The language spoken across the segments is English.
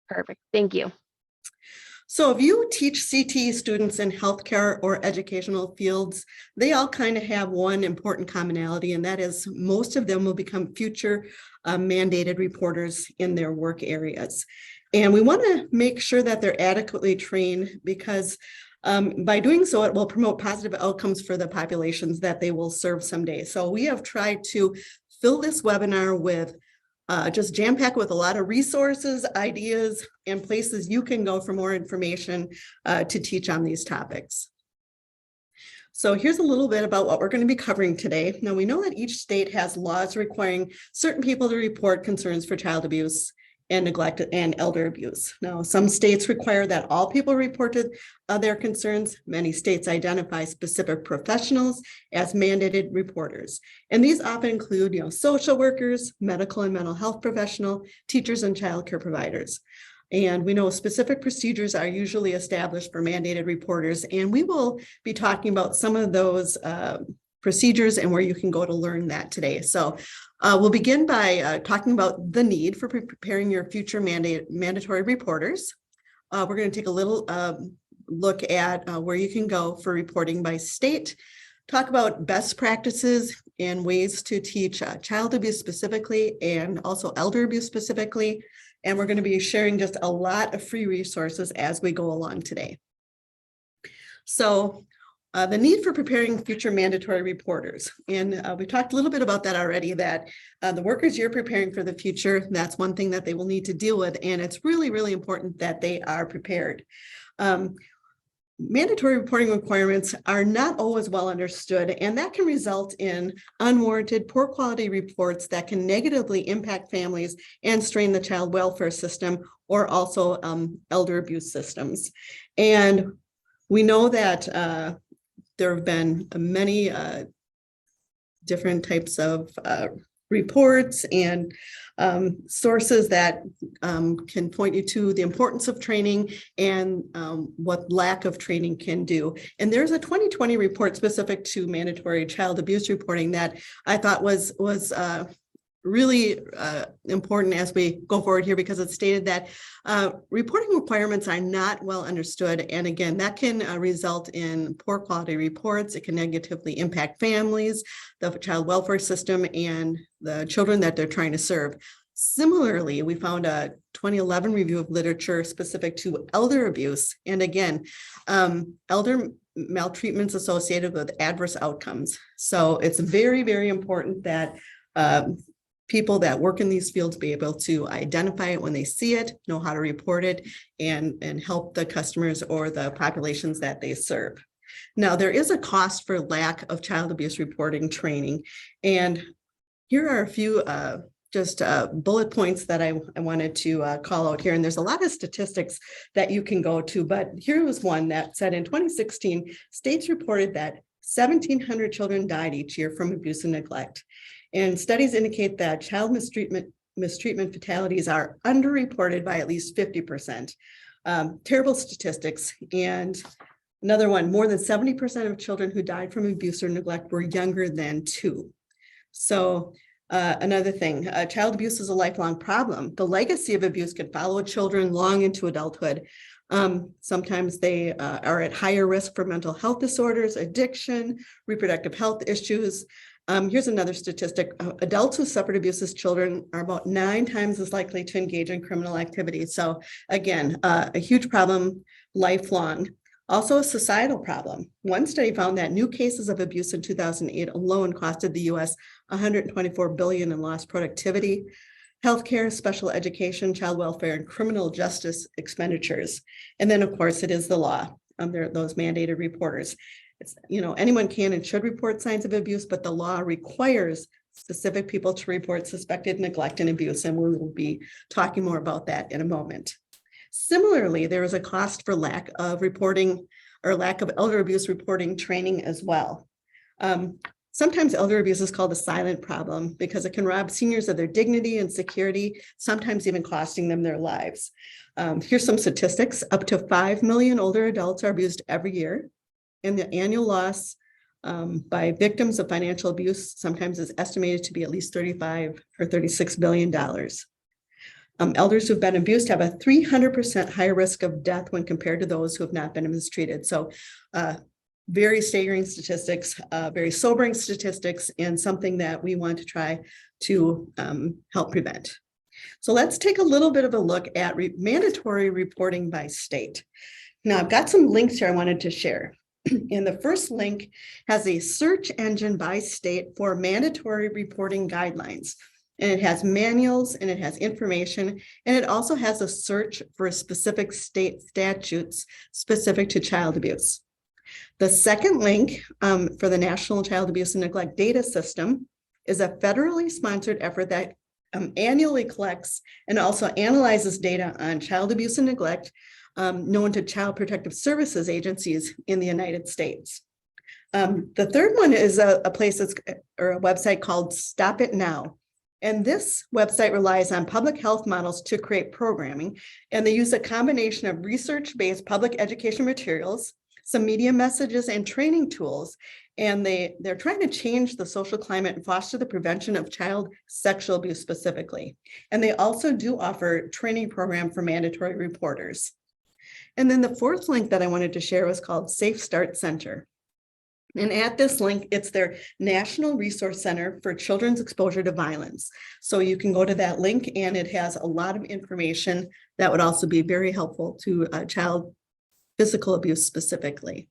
Perfect. Thank you. So if you teach CT students in healthcare or educational fields, they all kind of have one important commonality, and that is most of them will become future mandated reporters in their work areas. And we want to make sure that they're adequately trained because by doing so, it will promote positive outcomes for the populations that they will serve someday. So we have tried to fill this webinar with just jam-packed with a lot of resources, ideas, and places you can go for more information to teach on these topics. So here's a little bit about what we're going to be covering today. Now, we know that each state has laws requiring certain people to report concerns for child abuse and neglect and elder abuse. Now, some states require that all people report their concerns. Many states identify specific professionals as mandated reporters. And these often include, social workers, medical and mental health professional, teachers, and child care providers. And we know specific procedures are usually established for mandated reporters. And we will be talking about some of those procedures and where you can go to learn that today. So we'll begin by talking about the need for preparing your future mandatory reporters. We're going to take a little look at where you can go for reporting by state, talk about best practices and ways to teach child abuse specifically and also elder abuse specifically. And we're going to be sharing just a lot of free resources as we go along today. So the need for preparing future mandatory reporters. And we talked a little bit about that already, that the workers you're preparing for the future, that's one thing that they will need to deal with. And it's really, really important that they are prepared. Mandatory reporting requirements are not always well understood, and that can result in unwarranted, poor quality reports that can negatively impact families and strain the child welfare system or also elder abuse systems. And we know that there have been many different types of reports and sources that can point you to the importance of training and what lack of training can do. And there's a 2020 report specific to mandatory child abuse reporting that I thought was really important as we go forward here, because it stated that reporting requirements are not well understood. And again, that can result in poor quality reports. It can negatively impact families, the child welfare system, and the children that they're trying to serve. Similarly, we found a 2011 review of literature specific to elder abuse. And again, elder maltreatments associated with adverse outcomes. So it's very, very important that people that work in these fields be able to identify it when they see it, know how to report it, and help the customers or the populations that they serve. Now, there is a cost for lack of child abuse reporting training. And here are a few bullet points that I wanted to call out here. And there's a lot of statistics that you can go to, but here was one that said in 2016, states reported that 1,700 children died each year from abuse and neglect. And studies indicate that child mistreatment fatalities are underreported by at least 50%. Terrible statistics. And another one, more than 70% of children who died from abuse or neglect were younger than 2. So another thing, child abuse is a lifelong problem. The legacy of abuse can follow children long into adulthood. Sometimes they are at higher risk for mental health disorders, addiction, reproductive health issues. Here's another statistic. Adults who suffered abuse as children are about 9 times as likely to engage in criminal activity. So again, a huge problem, lifelong. Also a societal problem. One study found that new cases of abuse in 2008 alone costed the US $124 billion in lost productivity, healthcare, special education, child welfare, and criminal justice expenditures. And then, of course, it is the law. There are those mandated reporters. It's, anyone can and should report signs of abuse, but the law requires specific people to report suspected neglect and abuse, and we will be talking more about that in a moment. Similarly, there is a cost for lack of reporting or lack of elder abuse reporting training as well. Sometimes elder abuse is called a silent problem because it can rob seniors of their dignity and security, sometimes even costing them their lives. Here's some statistics. Up to 5 million older adults are abused every year. And the annual loss by victims of financial abuse sometimes is estimated to be at least $35 or $36 billion. Elders who've been abused have a 300% higher risk of death when compared to those who have not been mistreated. So very staggering statistics, very sobering statistics, and something that we want to try to help prevent. So let's take a little bit of a look at mandatory reporting by state. Now, I've got some links here I wanted to share. And the first link has a search engine by state for mandatory reporting guidelines. And it has manuals and it has information, and it also has a search for specific state statutes specific to child abuse. The second link for the National Child Abuse and Neglect Data System is a federally sponsored effort that annually collects and also analyzes data on child abuse and neglect known to Child Protective Services agencies in the United States. The third one is a website called Stop It Now. And this website relies on public health models to create programming, and they use a combination of research-based public education materials, some media messages, and training tools. And they're trying to change the social climate and foster the prevention of child sexual abuse specifically. And they also do offer training program for mandatory reporters. And then the fourth link that I wanted to share was called Safe Start Center. And at this link, it's their National Resource Center for Children's Exposure to Violence. So you can go to that link, and it has a lot of information that would also be very helpful to child physical abuse specifically.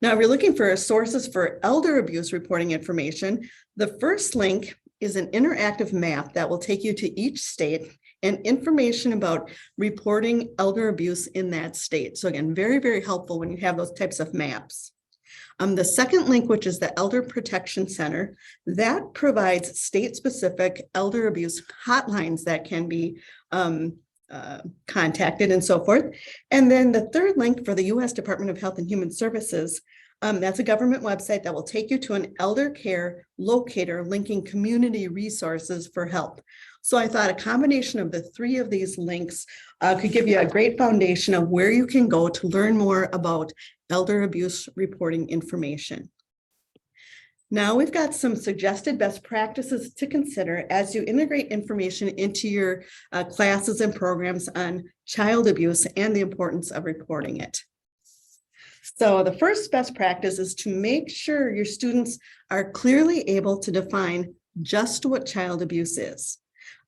Now, if you're looking for sources for elder abuse reporting information, the first link is an interactive map that will take you to each state and information about reporting elder abuse in that state. So again, very, very helpful when you have those types of maps. The second link, which is the Elder Protection Center, that provides state-specific elder abuse hotlines that can be contacted and so forth. And then the third link for the U.S. Department of Health and Human Services, that's a government website that will take you to an elder care locator linking community resources for help. So I thought a combination of the three of these links could give you a great foundation of where you can go to learn more about elder abuse reporting information. Now we've got some suggested best practices to consider as you integrate information into your classes and programs on child abuse and the importance of reporting it. So the first best practice is to make sure your students are clearly able to define just what child abuse is.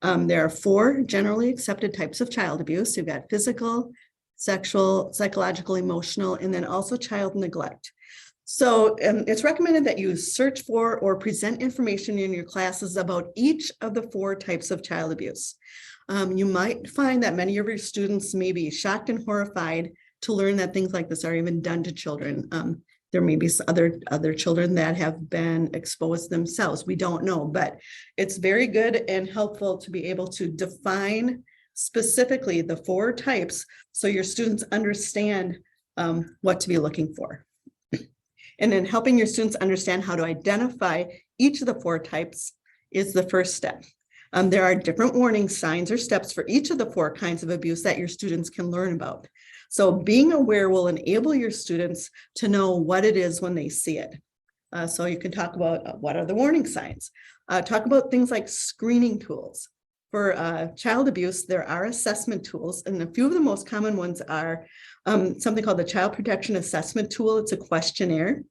There are 4 generally accepted types of child abuse. You've got physical, sexual, psychological, emotional, and then also child neglect. So it's recommended that you search for or present information in your classes about each of the 4 types of child abuse. You might find that many of your students may be shocked and horrified to learn that things like this are even done to children. There may be other children that have been exposed themselves. We don't know, but it's very good and helpful to be able to define specifically the 4 types so your students understand what to be looking for. And then helping your students understand how to identify each of the 4 types is the first step. There are different warning signs or steps for each of the 4 kinds of abuse that your students can learn about. So being aware will enable your students to know what it is when they see it. So you can talk about what are the warning signs. Talk about things like screening tools. For child abuse, there are assessment tools, and a few of the most common ones are something called the Child Protection Assessment Tool. It's a questionnaire.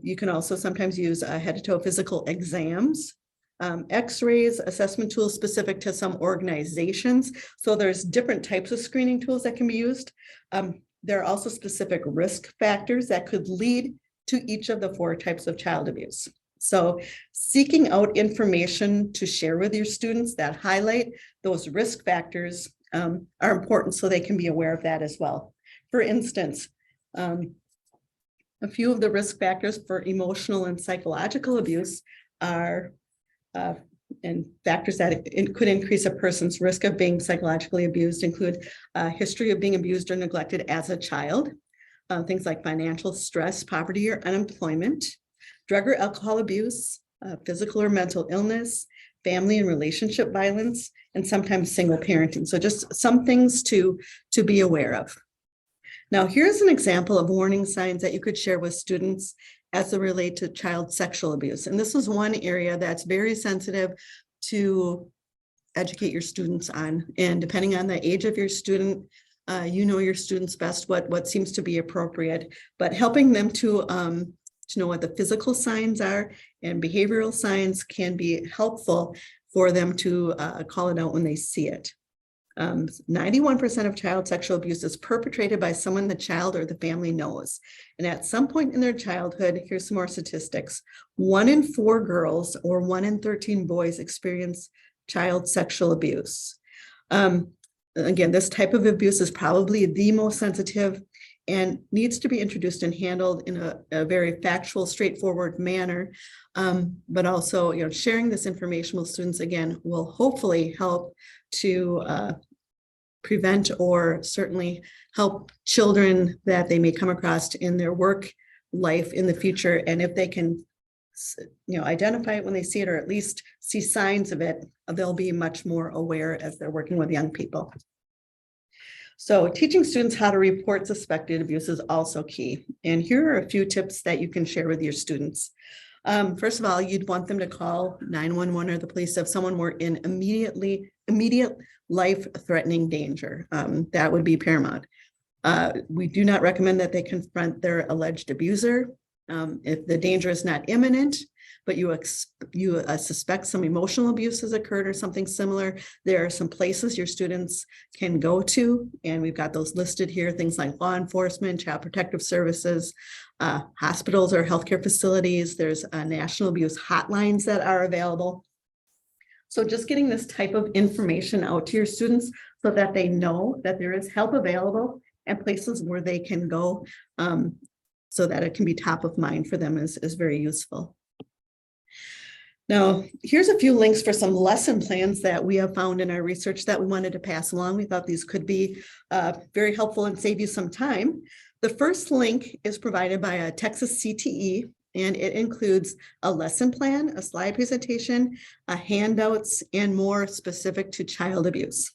You can also sometimes use head-to-toe physical exams, X-rays, assessment tools specific to some organizations. So there's different types of screening tools that can be used. There are also specific risk factors that could lead to each of the 4 types of child abuse. So seeking out information to share with your students that highlight those risk factors are important so they can be aware of that as well. For instance, a few of the risk factors for emotional and psychological abuse are and factors that could increase a person's risk of being psychologically abused include a history of being abused or neglected as a child, things like financial stress, poverty, or unemployment, drug or alcohol abuse, physical or mental illness, family and relationship violence, and sometimes single parenting. So just some things to be aware of. Now, here's an example of warning signs that you could share with students as they relate to child sexual abuse. And this is one area that's very sensitive to educate your students on. And depending on the age of your student, you know your students best, what seems to be appropriate, but helping them to know what the physical signs are and behavioral signs can be helpful for them to call it out when they see it. 91% of child sexual abuse is perpetrated by someone the child or the family knows. And at some point in their childhood, here's some more statistics. 1 in 4 girls or 1 in 13 boys experience child sexual abuse. Again, this type of abuse is probably the most sensitive and needs to be introduced and handled in a very factual, straightforward manner. But also, sharing this information with students, again, will hopefully help to prevent or certainly help children that they may come across in their work life in the future. And if they can, identify it when they see it, or at least see signs of it, they'll be much more aware as they're working with young people. So teaching students how to report suspected abuse is also key. And here are a few tips that you can share with your students. First of all, you'd want them to call 911 or the police if someone were in immediate life-threatening danger. That would be paramount. We do not recommend that they confront their alleged abuser if the danger is not imminent, but you suspect some emotional abuse has occurred or something similar. There are some places your students can go to, and we've got those listed here, things like law enforcement, child protective services, hospitals or healthcare facilities. There's national abuse hotlines that are available. So just getting this type of information out to your students so that they know that there is help available and places where they can go so that it can be top of mind for them is very useful. Now, here's a few links for some lesson plans that we have found in our research that we wanted to pass along. We thought these could be very helpful and save you some time. The first link is provided by a Texas CTE, and it includes a lesson plan, a slide presentation, handouts, and more specific to child abuse.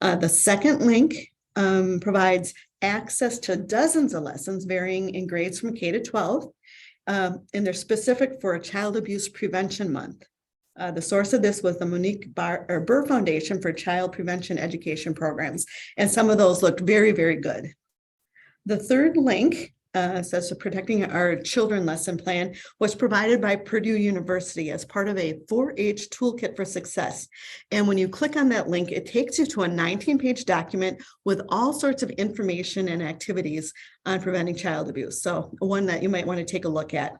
The second link provides access to dozens of lessons varying in grades from K to 12. And they're specific for a Child Abuse Prevention Month. The source of this was the Monique Burr Foundation for Child Prevention Education Programs, and some of those looked very, very good. The third link says Protecting Our Children lesson plan was provided by Purdue University as part of a 4-H toolkit for success. And when you click on that link, it takes you to a 19-page document with all sorts of information and activities on preventing child abuse. So one that you might want to take a look at.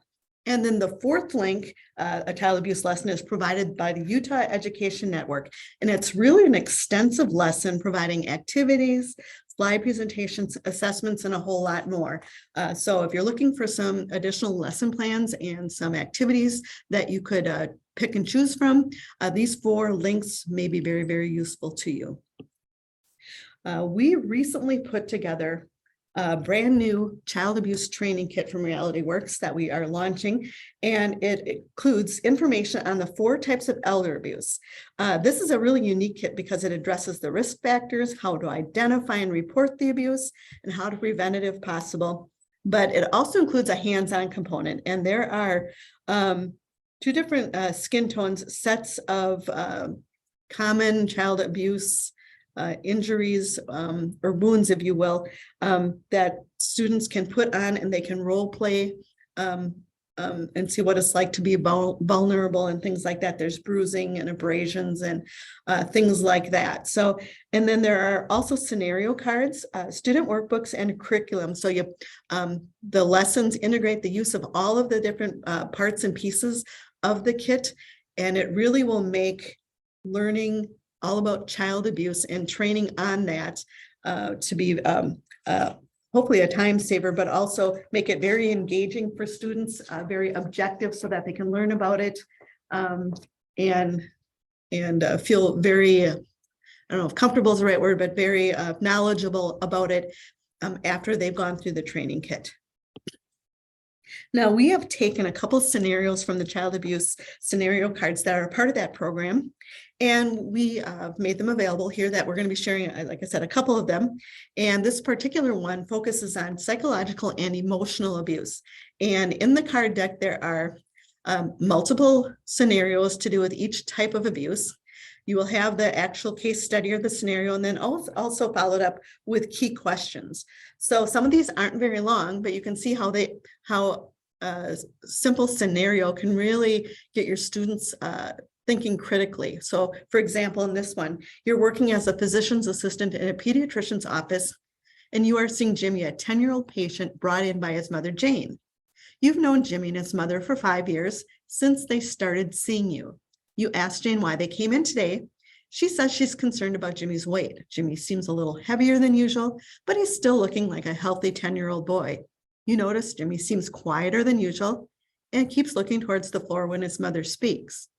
And then the fourth link, a child abuse lesson, is provided by the Utah Education Network. And it's really an extensive lesson providing activities, slide presentations, assessments, and a whole lot more. So if you're looking for some additional lesson plans and some activities that you could pick and choose from, these 4 links may be very, very useful to you. We recently put together a brand new child abuse training kit from Realityworks that we are launching, and it includes information on the 4 types of elder abuse. This is a really unique kit because it addresses the risk factors, how to identify and report the abuse, and how to prevent it if possible. But it also includes a hands-on component, and there are 2 different skin tones, sets of common child abuse injuries or wounds, if you will, that students can put on, and they can role play and see what it's like to be vulnerable and things like that. There's bruising and abrasions and things like that. So, and then there are also scenario cards, student workbooks, and curriculum. So the lessons integrate the use of all of the different parts and pieces of the kit, and it really will make learning all about child abuse and training on that to be hopefully a time saver, but also make it very engaging for students, very objective, so that they can learn about it and feel very, I don't know if comfortable is the right word, but very knowledgeable about it after they've gone through the training kit. Now, we have taken a couple scenarios from the child abuse scenario cards that are a part of that program, and we made them available here that we're going to be sharing, like I said, a couple of them. And this particular one focuses on psychological and emotional abuse. And in the card deck, there are multiple scenarios to do with each type of abuse. You will have the actual case study or the scenario, and then also followed up with key questions. So some of these aren't very long, but you can see how a simple scenario can really get your students thinking critically. So for example, in this one, you're working as a physician's assistant in a pediatrician's office, and you are seeing Jimmy, a 10-year-old patient brought in by his mother, Jane. You've known Jimmy and his mother for 5 years since they started seeing you. You asked Jane why they came in today. She says she's concerned about Jimmy's weight. Jimmy seems a little heavier than usual, but he's still looking like a healthy 10-year-old boy. You notice Jimmy seems quieter than usual and keeps looking towards the floor when his mother speaks.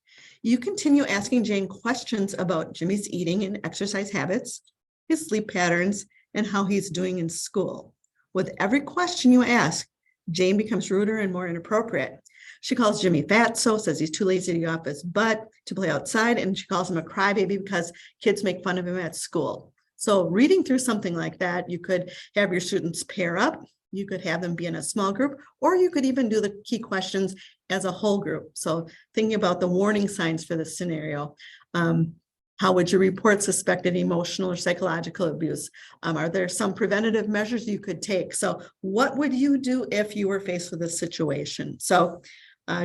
You continue asking Jane questions about Jimmy's eating and exercise habits, his sleep patterns, and how he's doing in school. With every question you ask, Jane becomes ruder and more inappropriate. She calls Jimmy fatso, says he's too lazy to get off his butt to play outside, and she calls him a crybaby because kids make fun of him at school. So reading through something like that, you could have your students pair up, you could have them be in a small group, or you could even do the key questions as a whole group. So thinking about the warning signs for this scenario, how would you report suspected emotional or psychological abuse? Are there some preventative measures you could take? So what would you do if you were faced with this situation? So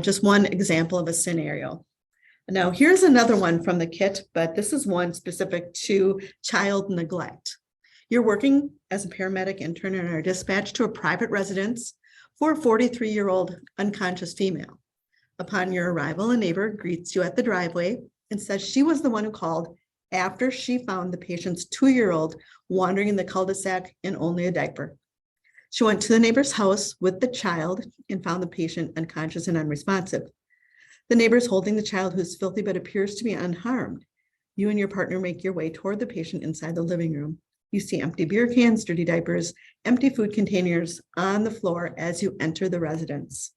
just one example of a scenario. Now, here's another one from the kit, but this is one specific to child neglect. You're working as a paramedic intern and are dispatched to a private residence for a 43-year-old unconscious female. Upon your arrival, a neighbor greets you at the driveway and says she was the one who called after she found the patient's 2-year-old wandering in the cul-de-sac in only a diaper. She went to the neighbor's house with the child and found the patient unconscious and unresponsive. The neighbor is holding the child, who's filthy but appears to be unharmed. You and your partner make your way toward the patient inside the living room. You see empty beer cans, dirty diapers, empty food containers on the floor as you enter the residence.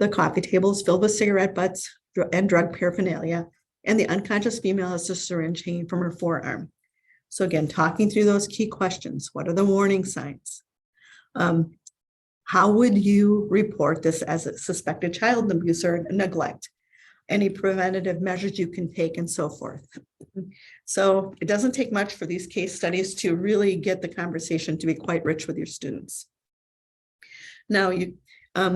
The coffee table is filled with cigarette butts and drug paraphernalia, and the unconscious female has a syringe hanging from her forearm. So again, talking through those key questions. What are the warning signs? How would you report this as a suspected child abuse or neglect? Any preventative measures you can take, and so forth. So it doesn't take much for these case studies to really get the conversation to be quite rich with your students. Now,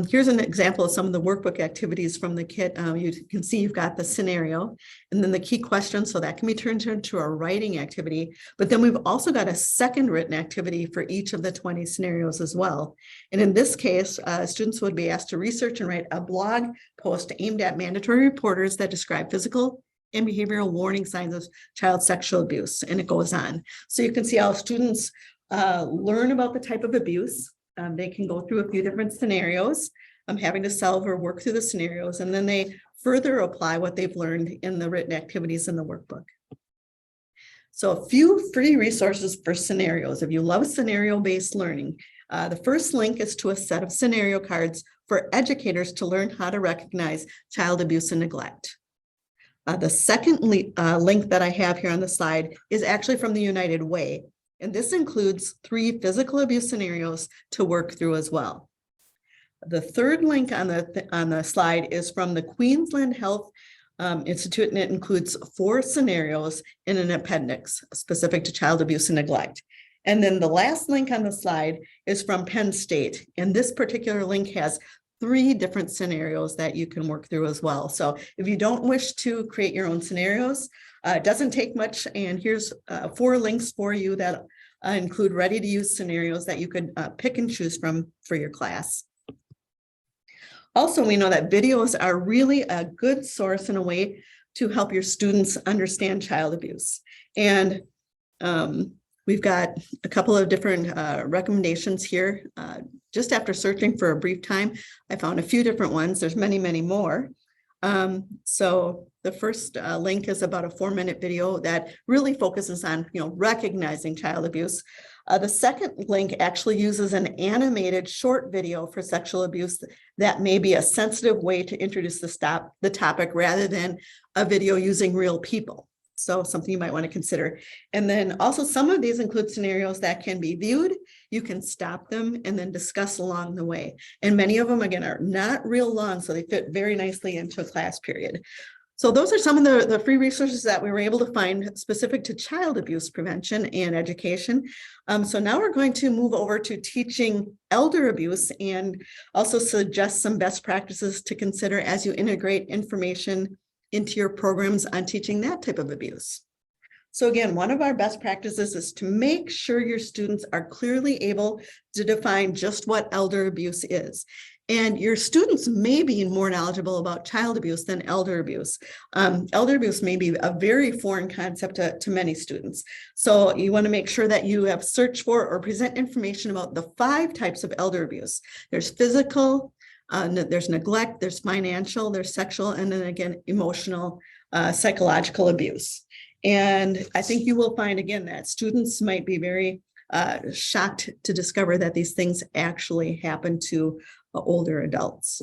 here's an example of some of the workbook activities from the kit. You can see you've got the scenario and then the key questions, so that can be turned into a writing activity. But then we've also got a second written activity for each of the 20 scenarios as well. And in this case, students would be asked to research and write a blog post aimed at mandatory reporters that describe physical and behavioral warning signs of child sexual abuse, and it goes on. So you can see how students learn about the type of abuse. They can go through a few different scenarios, having to solve or work through the scenarios, and then they further apply what they've learned in the written activities in the workbook. So a few free resources for scenarios. If you love scenario-based learning, the first link is to a set of scenario cards for educators to learn how to recognize child abuse and neglect. The second link that I have here on the slide is actually from the United Way. And this includes 3 physical abuse scenarios to work through as well. The third link on the slide is from the Queensland Health Institute, and it includes 4 scenarios in an appendix specific to child abuse and neglect. And then the last link on the slide is from Penn State. And this particular link has 3 different scenarios that you can work through as well. So if you don't wish to create your own scenarios, it doesn't take much. And here's 4 links for you that include ready-to-use scenarios that you could pick and choose from for your class. Also, we know that videos are really a good source and a way to help your students understand child abuse. And we've got a couple of different recommendations here. Just after searching for a brief time, I found a few different ones. There's many, many more. So the first link is about a 4-minute video that really focuses on, recognizing child abuse. The second link actually uses an animated short video for sexual abuse that may be a sensitive way to introduce the topic rather than a video using real people. So something you might want to consider. And then also some of these include scenarios that can be viewed. You can stop them and then discuss along the way. And many of them, again, are not real long, so they fit very nicely into a class period. So those are some of the free resources that we were able to find specific to child abuse prevention and education. So now we're going to move over to teaching elder abuse and also suggest some best practices to consider as you integrate information into your programs on teaching that type of abuse. So again, one of our best practices is to make sure your students are clearly able to define just what elder abuse is. And your students may be more knowledgeable about child abuse than elder abuse. Elder abuse may be a very foreign concept to many students. So you want to make sure that you have searched for or present information about the 5 types of elder abuse. There's physical, there's neglect, there's financial, there's sexual, and then again, emotional, psychological abuse. And I think you will find again that students might be very shocked to discover that these things actually happen to older adults.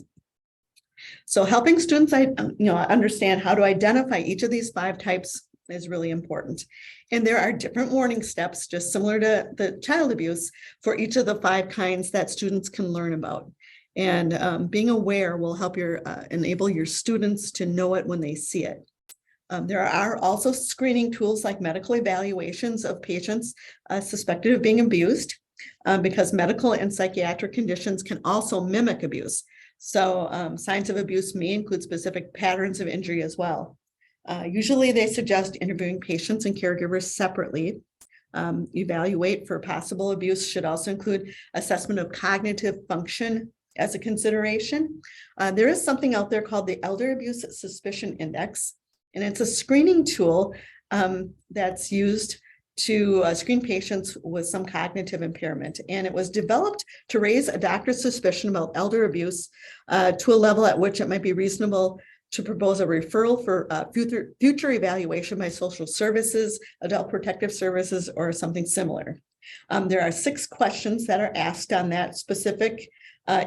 So helping students understand how to identify each of these 5 types is really important. And there are different warning steps, just similar to the child abuse, for each of the 5 kinds that students can learn about. And being aware will help enable your students to know it when they see it. There are also screening tools like medical evaluations of patients suspected of being abused, because medical and psychiatric conditions can also mimic abuse. So signs of abuse may include specific patterns of injury as well. Usually they suggest interviewing patients and caregivers separately. Evaluate for possible abuse should also include assessment of cognitive function as a consideration. There is something out there called the Elder Abuse Suspicion Index, and it's a screening tool that's used to screen patients with some cognitive impairment. And it was developed to raise a doctor's suspicion about elder abuse to a level at which it might be reasonable to propose a referral for future evaluation by social services, adult protective services, or something similar. There are 6 questions that are asked on that specific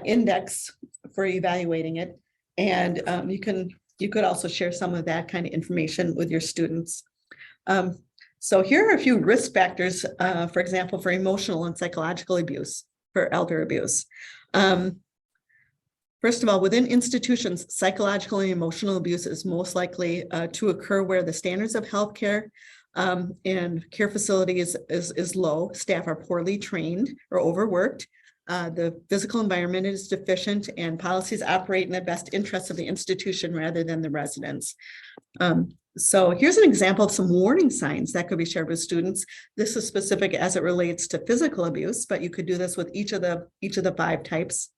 index for evaluating it. And you could also share some of that kind of information with your students. So here are a few risk factors, for example, for emotional and psychological abuse, for elder abuse. First of all, within institutions, psychological and emotional abuse is most likely to occur where the standards of healthcare and care facilities is low, staff are poorly trained or overworked, the physical environment is deficient, and policies operate in the best interests of the institution rather than the residents. So here's an example of some warning signs that could be shared with students. This is specific as it relates to physical abuse, but you could do this with each of the 5 types.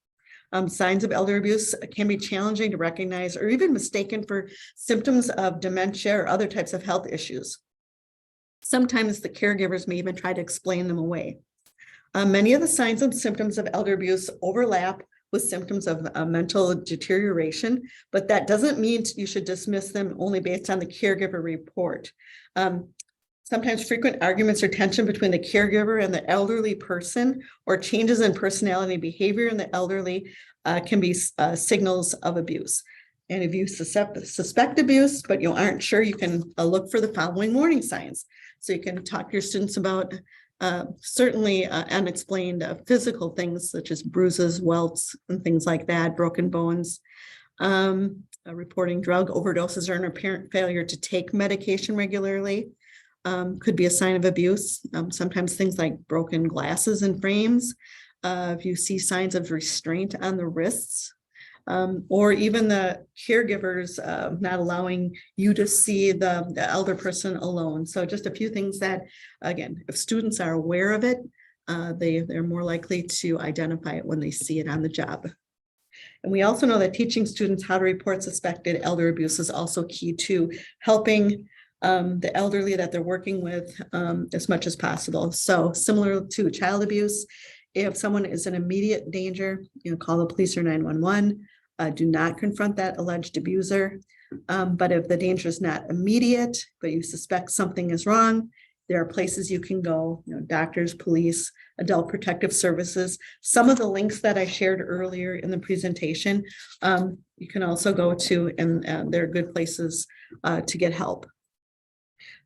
Signs of elder abuse can be challenging to recognize or even mistaken for symptoms of dementia or other types of health issues. Sometimes the caregivers may even try to explain them away. Many of the signs and symptoms of elder abuse overlap with symptoms of mental deterioration, but that doesn't mean you should dismiss them only based on the caregiver report. Sometimes frequent arguments or tension between the caregiver and the elderly person, or changes in personality and behavior in the elderly can be signals of abuse. And if you suspect abuse, but you aren't sure, you can look for the following warning signs. So you can talk to your students about certainly unexplained physical things such as bruises, welts, and things like that, broken bones, reporting drug overdoses or an apparent failure to take medication regularly could be a sign of abuse. Sometimes things like broken glasses and frames. If you see signs of restraint on the wrists, or even the caregivers not allowing you to see the elder person alone. So just a few things that, again, if students are aware of it, they're more likely to identify it when they see it on the job. And we also know that teaching students how to report suspected elder abuse is also key to helping the elderly that they're working with as much as possible. So similar to child abuse, if someone is in immediate danger, call the police or 911. Do not confront that alleged abuser. But if the danger is not immediate, but you suspect something is wrong, there are places you can go, doctors, police, adult protective services. Some of the links that I shared earlier in the presentation, you can also go to, and they're good places to get help.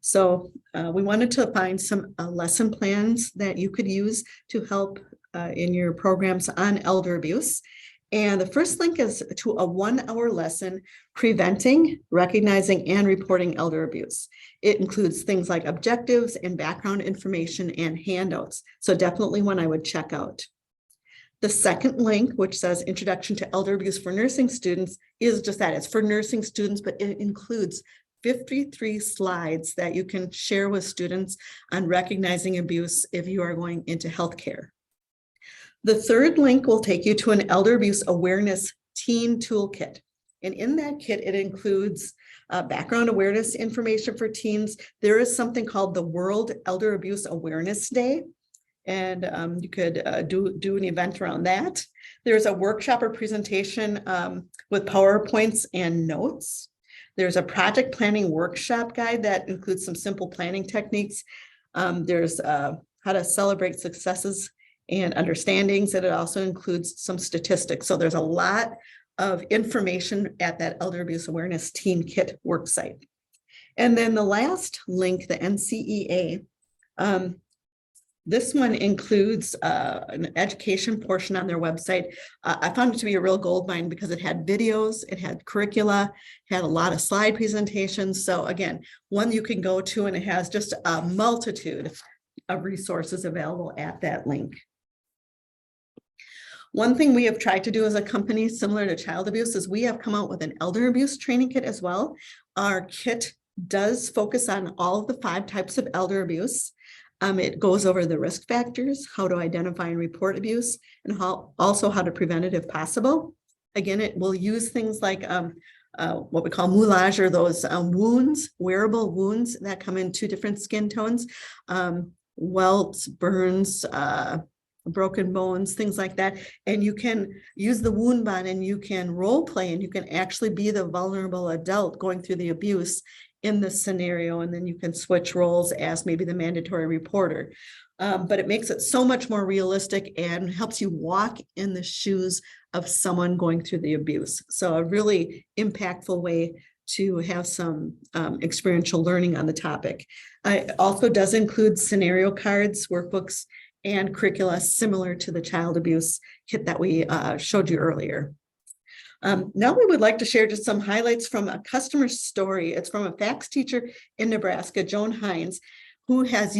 So we wanted to find some lesson plans that you could use to help in your programs on elder abuse. And the first link is to a 1-hour lesson, Preventing, Recognizing, and Reporting Elder Abuse. It includes things like objectives and background information and handouts. So definitely one I would check out. The second link, which says Introduction to Elder Abuse for Nursing Students, is just that. It's for nursing students, but it includes 53 slides that you can share with students on recognizing abuse if you are going into healthcare. The third link will take you to an Elder Abuse Awareness Teen Toolkit. And in that kit, it includes background awareness information for teens. There is something called the World Elder Abuse Awareness Day. And you could do an event around that. There's a workshop or presentation with PowerPoints and notes. There's a project planning workshop guide that includes some simple planning techniques. There's how to celebrate successes and understandings, and it also includes some statistics. So there's a lot of information at that Elder Abuse Awareness Teen Kit worksite. And then the last link, the NCEA, this one includes an education portion on their website. I found it to be a real goldmine because it had videos, it had curricula, had a lot of slide presentations. So again, one you can go to, and it has just a multitude of resources available at that link. One thing we have tried to do as a company similar to child abuse is we have come out with an elder abuse training kit as well. Our kit does focus on all of the 5 types of elder abuse. It goes over the risk factors, how to identify and report abuse, and also how to prevent it if possible. Again, it will use things like what we call moulage, or those wounds, wearable wounds that come in 2 different skin tones, welts, burns, broken bones, things like that. And you can use the wound bond, and you can role play, and you can actually be the vulnerable adult going through the abuse in this scenario, and then you can switch roles as maybe the mandatory reporter. But it makes it so much more realistic and helps you walk in the shoes of someone going through the abuse. So a really impactful way to have some experiential learning on the topic. It also does include scenario cards, workbooks, and curricula similar to the child abuse kit that we showed you earlier. Now we would like to share just some highlights from a customer story. It's from a FACS teacher in Nebraska, Joan Hines, who has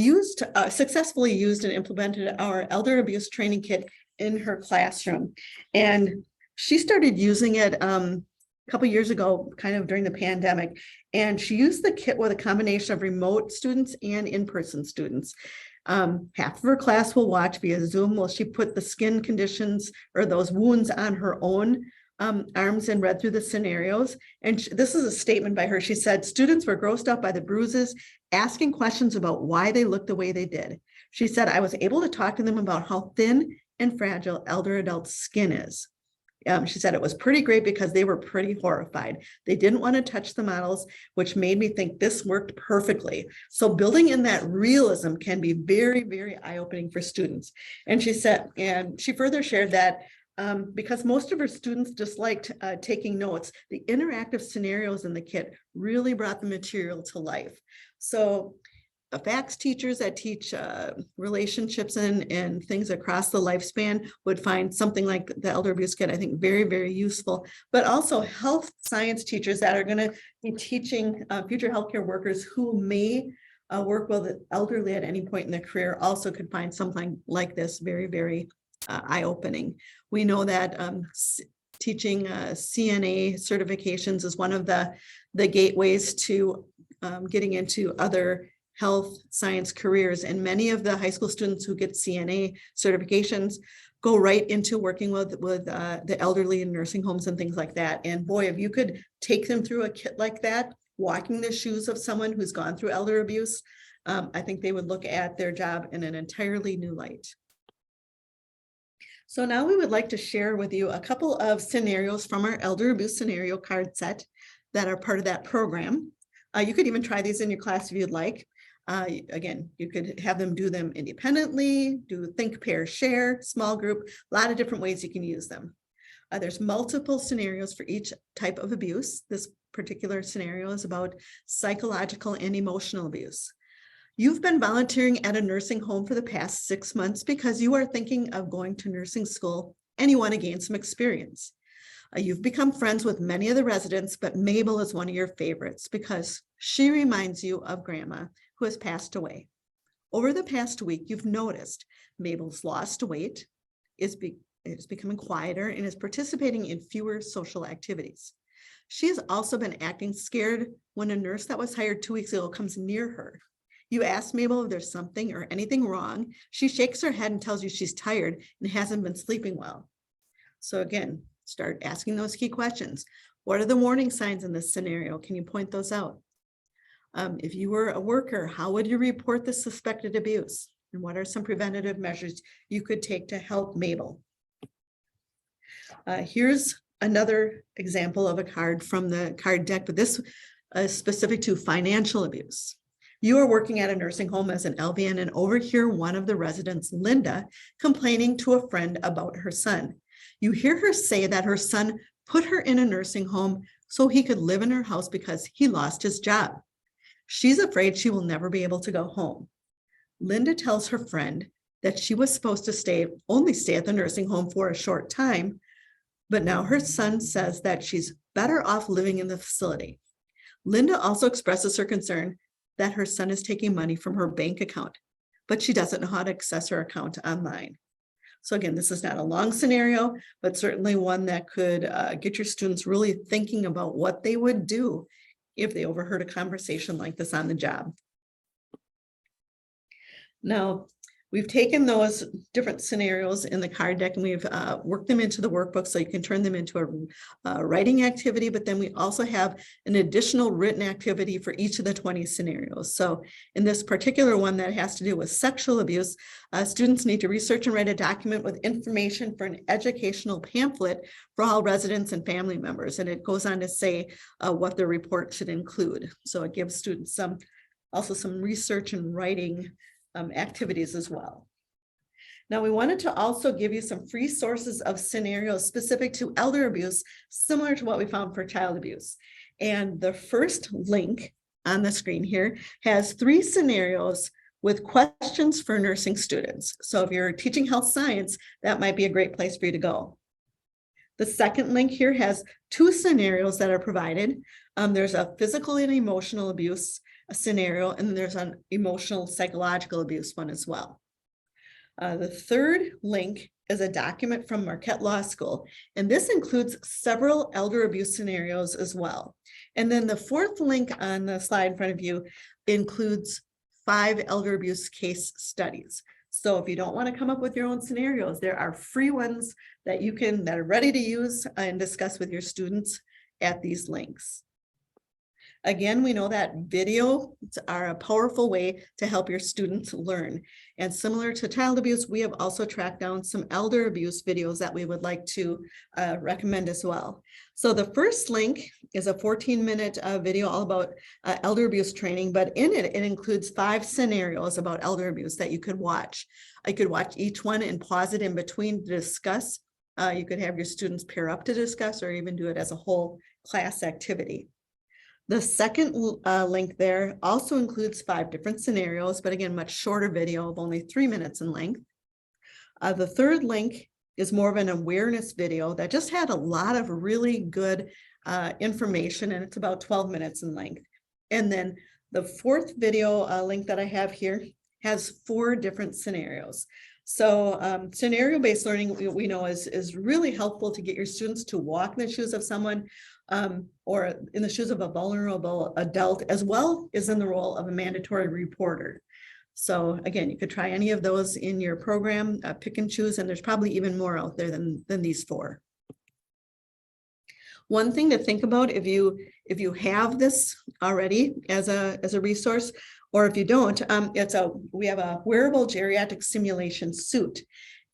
successfully used and implemented our elder abuse training kit in her classroom. And she started using it a couple years ago, kind of during the pandemic. And she used the kit with a combination of remote students and in-person students. Half of her class will watch via Zoom while she put the skin conditions or those wounds on her own arms and read through the scenarios. And this is a statement by her. She said, students were grossed out by the bruises, asking questions about why they looked the way they did. She said, I was able to talk to them about how thin and fragile elder adult skin is. She said it was pretty great because they were pretty horrified. They didn't want to touch the models, which made me think this worked perfectly. So building in that realism can be very, very eye-opening for students. And she said, and she further shared that because most of her students disliked taking notes, the interactive scenarios in the kit really brought the material to life. So FACS teachers that teach relationships and things across the lifespan would find something like the elder abuse kit, I think, very, very useful. But also health science teachers that are going to be teaching future healthcare workers who may work with the elderly at any point in their career also could find something like this very, very eye-opening. We know that teaching CNA certifications is one of the gateways to getting into other health science careers, and many of the high school students who get CNA certifications go right into working with the elderly in nursing homes and things like that. And boy, if you could take them through a kit like that, walking the shoes of someone who's gone through elder abuse, I think they would look at their job in an entirely new light. So now we would like to share with you a couple of scenarios from our elder abuse scenario card set that are part of that program. You could even try these in your class if you'd like. Again, you could have them do them independently, do think, pair, share, small group, a lot of different ways you can use them. There's multiple scenarios for each type of abuse. This particular scenario is about psychological and emotional abuse. You've been volunteering at a nursing home for the past 6 months because you are thinking of going to nursing school and you want to gain some experience. You've become friends with many of the residents, but Mabel is one of your favorites because she reminds you of Grandma who has passed away. Over the past week, you've noticed Mabel's lost weight, is becoming quieter, and is participating in fewer social activities. She has also been acting scared when a nurse that was hired 2 weeks ago comes near her. You ask Mabel if there's something or anything wrong. She shakes her head and tells you she's tired and hasn't been sleeping well. So again, start asking those key questions. What are the warning signs in this scenario? Can you point those out? If you were a worker, how would you report the suspected abuse? And what are some preventative measures you could take to help Mabel? Here's another example of a card from the card deck, but this is specific to financial abuse. You are working at a nursing home as an LVN and overhear one of the residents, Linda, complaining to a friend about her son. You hear her say that her son put her in a nursing home so he could live in her house because he lost his job. She's afraid she will never be able to go home. Linda tells her friend that she was supposed to only stay at the nursing home for a short time, but now her son says that she's better off living in the facility. Linda also expresses her concern that her son is taking money from her bank account, but she doesn't know how to access her account online. So again, this is not a long scenario, but certainly one that could get your students really thinking about what they would do if they overheard a conversation like this on the job. Now, we've taken those different scenarios in the card deck and we've worked them into the workbook so you can turn them into a writing activity, but then we also have an additional written activity for each of the 20 scenarios. So in this particular one that has to do with sexual abuse, students need to research and write a document with information for an educational pamphlet for all residents and family members. And it goes on to say what the report should include. So it gives students also some research and writing activities as well. Now, we wanted to also give you some free sources of scenarios specific to elder abuse, similar to what we found for child abuse. And the first link on the screen here has 3 scenarios with questions for nursing students. So if you're teaching health science, that might be a great place for you to go. The second link here has 2 scenarios that are provided. There's a physical and emotional abuse scenario, and then there's an emotional psychological abuse one as well. The third link is a document from Marquette Law School, and this includes several elder abuse scenarios as well. And then the fourth link on the slide in front of you includes 5 elder abuse case studies. So if you don't want to come up with your own scenarios, there are free ones that are ready to use and discuss with your students at these links. Again, we know that videos are a powerful way to help your students learn. And similar to child abuse, we have also tracked down some elder abuse videos that we would like to recommend as well. So the first link is a 14-minute video all about elder abuse training, but in it includes 5 scenarios about elder abuse that you could watch. You could watch each one and pause it in between to discuss. You could have your students pair up to discuss or even do it as a whole class activity. The second link there also includes 5 different scenarios, but again, much shorter video of only 3 minutes in length. The third link is more of an awareness video that just had a lot of really good information, and it's about 12 minutes in length. And then the fourth video link that I have here has 4 different scenarios. So scenario-based learning, we know is really helpful to get your students to walk in the shoes of someone or in the shoes of a vulnerable adult, as well as in the role of a mandatory reporter. So again, you could try any of those in your program, pick and choose, and there's probably even more out there than these 4. One thing to think about if you have this already as a resource, or if you don't, we have a wearable geriatric simulation suit.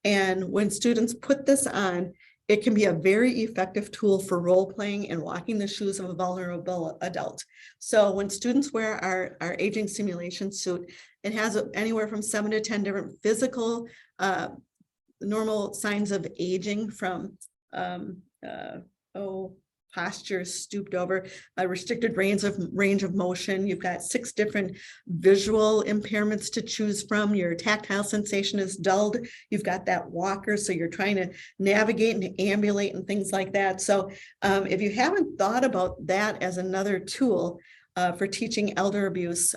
And when students put this on, it can be a very effective tool for role playing and walking the shoes of a vulnerable adult. So when students wear our aging simulation suit, it has anywhere from 7 to 10 different physical normal signs of aging, from posture, stooped over, a restricted range of motion. You've got 6 different visual impairments to choose from. Your tactile sensation is dulled. You've got that walker, so you're trying to navigate and ambulate and things like that. So if you haven't thought about that as another tool for teaching elder abuse,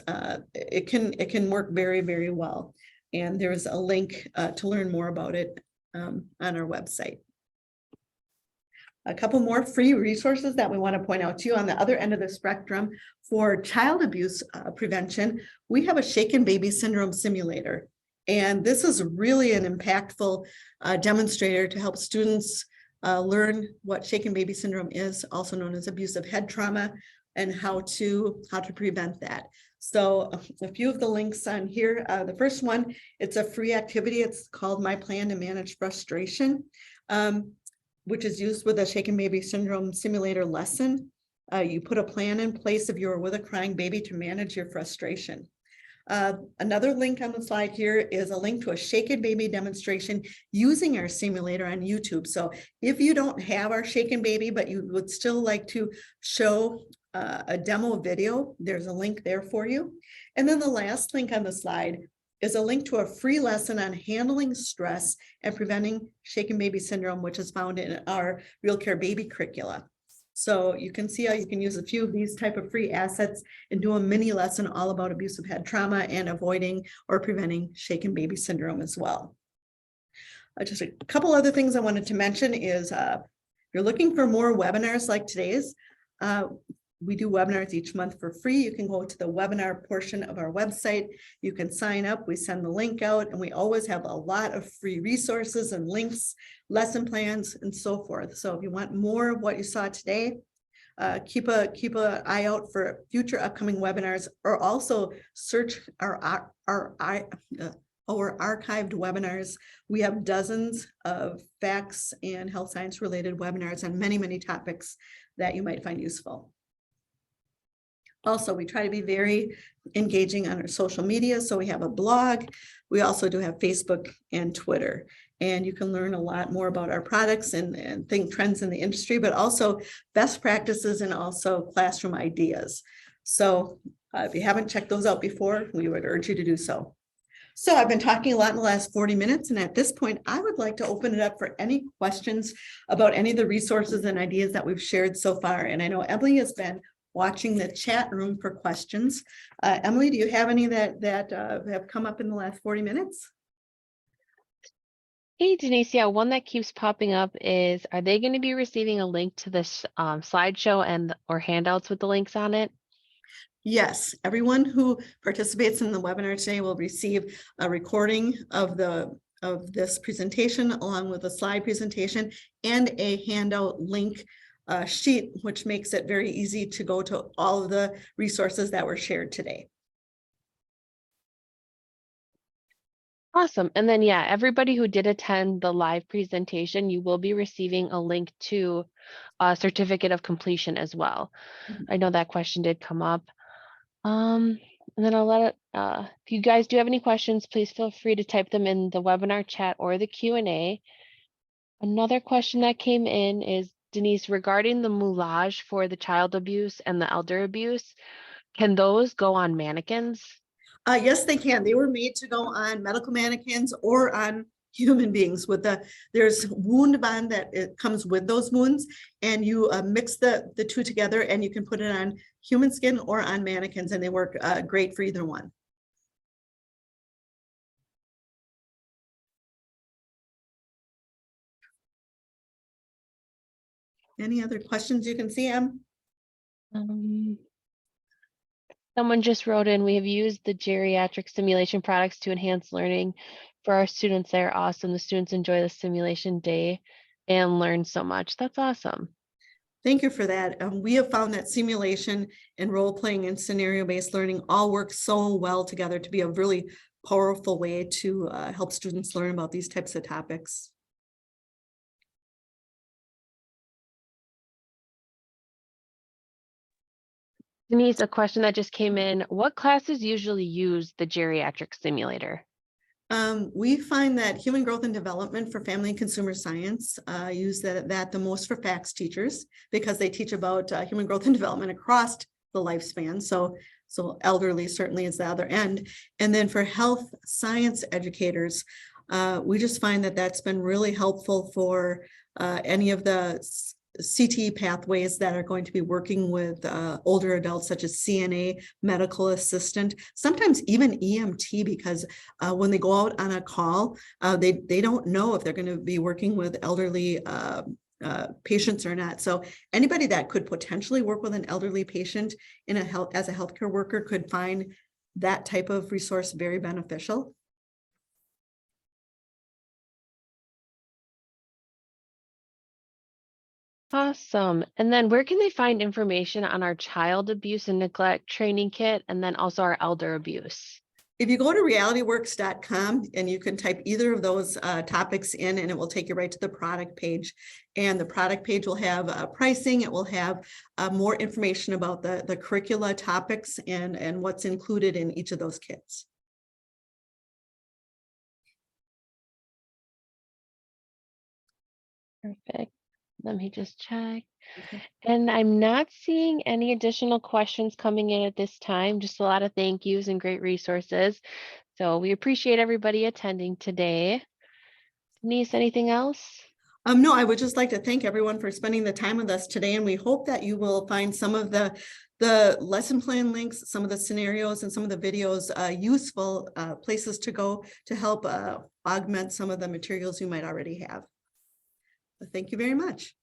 it can work very, very well. And there's a link to learn more about it on our website. A couple more free resources that we want to point out to you on the other end of the spectrum for child abuse prevention. We have a shaken baby syndrome simulator. And this is really an impactful demonstrator to help students learn what shaken baby syndrome is, also known as abusive head trauma, and how to prevent that. So a few of the links on here. The first one, it's a free activity. It's called My Plan to Manage Frustration, which is used with a shaken baby syndrome simulator lesson. You put a plan in place if you're with a crying baby to manage your frustration. Another link on the slide here is a link to a shaken baby demonstration using our simulator on YouTube. So if you don't have our shaken baby, but you would still like to show a demo video, there's a link there for you. And then the last link on the slide is a link to a free lesson on handling stress and preventing shaken baby syndrome, which is found in our Real Care Baby curricula. So you can see how you can use a few of these type of free assets and do a mini lesson all about abusive head trauma and avoiding or preventing shaken baby syndrome as well. Just a couple other things I wanted to mention is if you're looking for more webinars like today's, we do webinars each month for free. You can go to the webinar portion of our website. You can sign up. We send the link out, and we always have a lot of free resources and links, lesson plans, and so forth. So if you want more of what you saw today, keep an eye out for future upcoming webinars, or also search our archived webinars. We have dozens of facts and health science related webinars on many, many topics that you might find useful. Also, we try to be very engaging on our social media. So we have a blog. We also do have Facebook and Twitter. And you can learn a lot more about our products and think trends in the industry, but also best practices and also classroom ideas. So if you haven't checked those out before, we would urge you to do so. So I've been talking a lot in the last 40 minutes. And at this point, I would like to open it up for any questions about any of the resources and ideas that we've shared so far. And I know Emily has been watching the chat room for questions. Emily, do you have any that have come up in the last 40 minutes? Hey, Denise. Yeah, one that keeps popping up is, are they going to be receiving a link to this slideshow and or handouts with the links on it? Yes, everyone who participates in the webinar today will receive a recording of this presentation along with a slide presentation and a handout link sheet, which makes it very easy to go to all of the resources that were shared today. Awesome. And then, yeah, everybody who did attend the live presentation, you will be receiving a link to a certificate of completion as well. I know that question did come up. And then I'll let it, if you guys do have any questions, please feel free to type them in the webinar chat or the Q&A. Another question that came in is, Denise, regarding the moulage for the child abuse and the elder abuse, can those go on mannequins? Yes, they can. They were made to go on medical mannequins or on human beings with there's wound bond that it comes with those wounds, and you mix the two together and you can put it on human skin or on mannequins, and they work great for either one. Any other questions you can see, Em? Someone just wrote in, we have used the geriatric simulation products to enhance learning for our students. They're awesome. The students enjoy the simulation day and learn so much. That's awesome. Thank you for that. We have found that simulation and role-playing and scenario-based learning all work so well together to be a really powerful way to help students learn about these types of topics. Denise, a question that just came in, what classes usually use the geriatric simulator? We find that human growth and development for family and consumer science use that the most for FACS teachers, because they teach about human growth and development across the lifespan. So elderly certainly is the other end. And then for health science educators, we just find that that's been really helpful for any of the CTE pathways that are going to be working with older adults, such as CNA, medical assistant, sometimes even EMT, because when they go out on a call, they don't know if they're going to be working with elderly patients or not. So anybody that could potentially work with an elderly patient in as a healthcare worker could find that type of resource very beneficial. Awesome. And then where can they find information on our child abuse and neglect training kit, and then also our elder abuse? If you go to realityworks.com and you can type either of those topics in, and it will take you right to the product page. And the product page will have pricing. It will have more information about the curricula topics and what's included in each of those kits. Perfect. Let me just check. Okay. And I'm not seeing any additional questions coming in at this time, just a lot of thank yous and great resources. So we appreciate everybody attending today. Denise, anything else? No, I would just like to thank everyone for spending the time with us today, and we hope that you will find some of the lesson plan links, some of the scenarios, and some of the videos useful places to go to help augment some of the materials you might already have. Thank you very much.